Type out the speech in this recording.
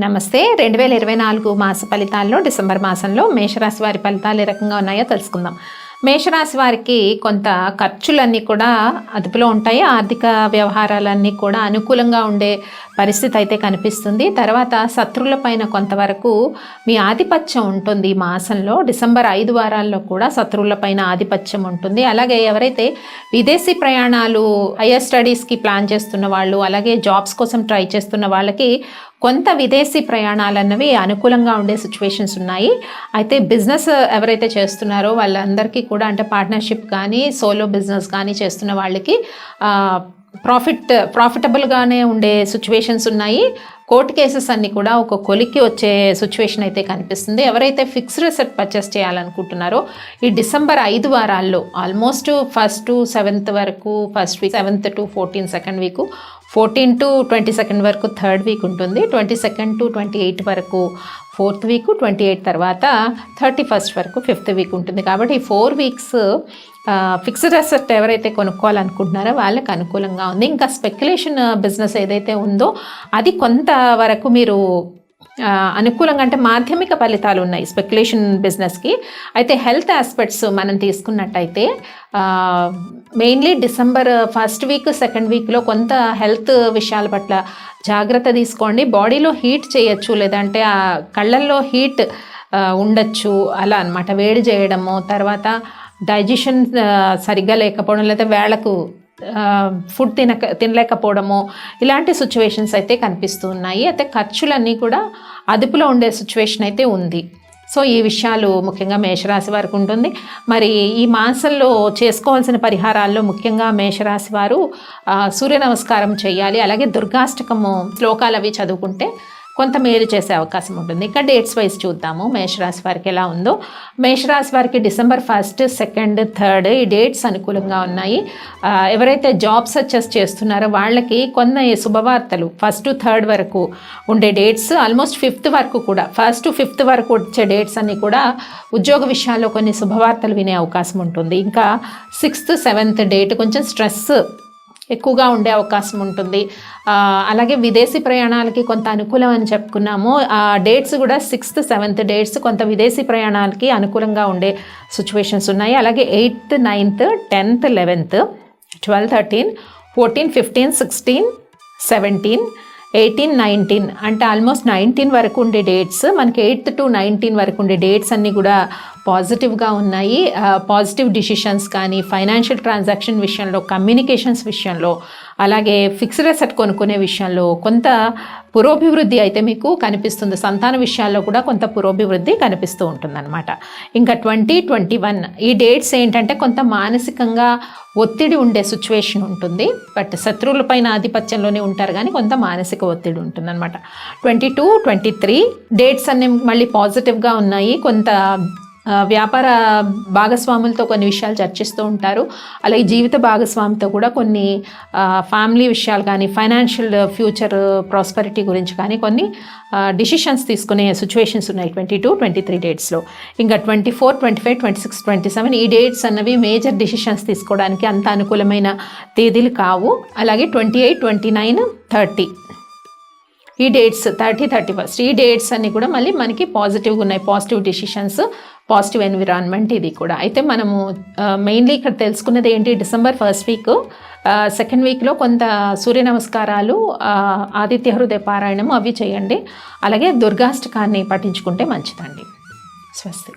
నమస్తే. 2024 మాస ఫలితాల్లో డిసెంబర్ మాసంలో మేషరాశి వారి ఫలితాలు ఏ రకంగా ఉన్నాయో తెలుసుకుందాం. మేషరాశి వారికి కొంత ఖర్చులన్నీ కూడా అదుపులో ఉంటాయి. ఆర్థిక వ్యవహారాలన్నీ కూడా అనుకూలంగా ఉండే పరిస్థితి అయితే కనిపిస్తుంది. తర్వాత శత్రువుల పైన కొంతవరకు మీ ఆధిపత్యం ఉంటుంది. ఈ మాసంలో డిసెంబర్ 5 వారాల్లో కూడా శత్రువుల పైన ఆధిపత్యం ఉంటుంది. అలాగే ఎవరైతే విదేశీ ప్రయాణాలు, హైయర్ స్టడీస్కి ప్లాన్ చేస్తున్న వాళ్ళు, అలాగే జాబ్స్ కోసం ట్రై చేస్తున్న వాళ్ళకి కొంత విదేశీ ప్రయాణాలు అన్నవి అనుకూలంగా ఉండే సిచ్యువేషన్స్ ఉన్నాయి. అయితే బిజినెస్ ఎవరైతే చేస్తున్నారో వాళ్ళందరికీ కూడా, అంటే పార్ట్నర్షిప్ కానీ సోలో బిజినెస్ కానీ చేస్తున్న వాళ్ళకి ప్రాఫిటబుల్గానే ఉండే సిచ్యువేషన్స్ ఉన్నాయి. కోర్టు కేసెస్ అన్నీ కూడా ఒక కొలిక్కి వచ్చే సిచ్యువేషన్ అయితే కనిపిస్తుంది. ఎవరైతే ఫిక్స్డ్ అసెట్ పర్చేస్ చేయాలనుకుంటున్నారో ఈ డిసెంబర్ 5 వారాల్లో ఆల్మోస్ట్ 1st to 7th వరకు, first week 7th to 14 second week, 14 to 22nd వరకు థర్డ్ వీక్ ఉంటుంది, 22nd to 28 వరకు 4th వీక్, 28 తర్వాత 31st వరకు 5th వీక్ ఉంటుంది. కాబట్టి ఈ 4 వీక్స్ ఫిక్స్డ్ అసెట్ ఎవరైతే కొనుక్కోవాలనుకుంటున్నారో వాళ్ళకి అనుకూలంగా ఉంది. ఇంకా స్పెక్యులేషన్ బిజినెస్ ఏదైతే ఉందో అది కొంతవరకు మీరు అనుకూలంగా, అంటే మాధ్యమిక ఫలితాలు ఉన్నాయి స్పెక్యులేషన్ బిజినెస్కి. అయితే హెల్త్ ఆస్పెక్ట్స్ మనం తీసుకున్నట్టయితే mainly December 1st week, 2nd వీక్లో కొంత హెల్త్ విషయాల పట్ల జాగ్రత్త తీసుకోండి. బాడీలో హీట్ చేయొచ్చు, లేదంటే ఆ కళ్ళల్లో హీట్ ఉండొచ్చు, అలా అన్నమాట. వేడి చేయడము, తర్వాత డైజెషన్ సరిగ్గా లేకపోవడం, లేదా వేళకు ఫుడ్ తినలేకపోవడము, ఇలాంటి సిచ్యువేషన్స్ అయితే కనిపిస్తూ ఉన్నాయి. అయితే ఖర్చులన్నీ కూడా అదుపులో ఉండే సిచ్యువేషన్ అయితే ఉంది. సో ఈ విషయాలు ముఖ్యంగా మేషరాశి వారికి ఉంటుంది. మరి ఈ మాసంలో చేసుకోవాల్సిన పరిహారాల్లో ముఖ్యంగా మేషరాశి వారు సూర్య నమస్కారం చేయాలి. అలాగే దుర్గాష్టకము శ్లోకాలు అవి చదువుకుంటే కొంత మేలు చేసే అవకాశం ఉంటుంది. ఇంకా డేట్స్ వైజ్ చూద్దాము మేషరాశి వారికి ఎలా ఉందో. మేషరాశి వారికి డిసెంబర్ 1st, 2nd, 3rd ఈ డేట్స్ అనుకూలంగా ఉన్నాయి. ఎవరైతే జాబ్ సర్చెస్ చేస్తున్నారో వాళ్ళకి కొన్ని శుభవార్తలు 1st to 3rd వరకు ఉండే డేట్స్, ఆల్మోస్ట్ 5th వరకు కూడా, 1st to 5th వరకు వచ్చే డేట్స్ అన్నీ కూడా ఉద్యోగ విషయాల్లో కొన్ని శుభవార్తలు వినే అవకాశం ఉంటుంది. ఇంకా 6th, 7th డేట్ కొంచెం స్ట్రెస్ ఎక్కువగా ఉండే అవకాశం ఉంటుంది. అలాగే విదేశీ ప్రయాణాలకి కొంత అనుకూలం అని చెప్పుకున్నాము. ఆ డేట్స్ కూడా 6th, 7th డేట్స్ కొంత విదేశీ ప్రయాణాలకి అనుకూలంగా ఉండే సిచ్యువేషన్స్ ఉన్నాయి. అలాగే 8th, 9th, 10th, 11th, 12, 13, 14, 15, 16, 17, 18, 19 అంటే ఆల్మోస్ట్ 19 వరకు ఉండే డేట్స్, మనకి 8th to 19 వరకు ఉండే డేట్స్ అన్నీ కూడా పాజిటివ్గా ఉన్నాయి. పాజిటివ్ డిసిషన్స్ కానీ, ఫైనాన్షియల్ ట్రాన్సాక్షన్ విషయంలో, కమ్యూనికేషన్స్ విషయంలో, అలాగే ఫిక్స్డ్ అసెట్ కొనుక్కునే విషయంలో కొంత పురోభివృద్ధి అయితే మీకు కనిపిస్తుంది. సంతాన విషయాల్లో కూడా కొంత పురోభివృద్ధి కనిపిస్తూ ఉంటుందన్నమాట. ఇంకా 2021 ఈ డేట్స్ ఏంటంటే కొంత మానసికంగా ఒత్తిడి ఉండే సిచ్యువేషన్ ఉంటుంది. బట్ శత్రువుల పైన ఆధిపత్యంలోనే ఉంటారు కానీ కొంత మానసిక ఒత్తిడి ఉంటుందన్నమాట. 22, 23 డేట్స్ అన్నీ మళ్ళీ పాజిటివ్గా ఉన్నాయి. కొంత వ్యాపార భాగస్వాములతో కొన్ని విషయాలు చర్చిస్తూ ఉంటారు. అలాగే జీవిత భాగస్వామితో కూడా కొన్ని ఫ్యామిలీ విషయాలు కానీ, ఫైనాన్షియల్ ఫ్యూచర్ ప్రాస్పరిటీ గురించి కానీ కొన్ని డిసిషన్స్ తీసుకునే సిచ్యువేషన్స్ ఉన్నాయి 22, 23 డేట్స్లో. ఇంకా 24, 25, 26, 27 ఈ డేట్స్ అన్నవి మేజర్ డిసిషన్స్ తీసుకోవడానికి అంత అనుకూలమైన తేదీలు కావు. అలాగే 28, 29, 30 ఈ డేట్స్, 30, 31 ఈ డేట్స్ అన్నీ కూడా మళ్ళీ మనకి పాజిటివ్గా ఉన్నాయి. పాజిటివ్ డిసిషన్స్, పాజిటివ్ ఎన్విరాన్మెంట్ ఇది కూడా. అయితే మనము మెయిన్లీ ఇక్కడ తెలుసుకున్నది ఏంటి, డిసెంబర్ 1st వీక్, 2nd వీక్లో కొంత సూర్య నమస్కారాలు, ఆదిత్య హృదయ పారాయణము అవి చేయండి. అలాగే దుర్గాష్టకాన్ని పఠించుకుంటే మంచిదండి. స్వస్తి.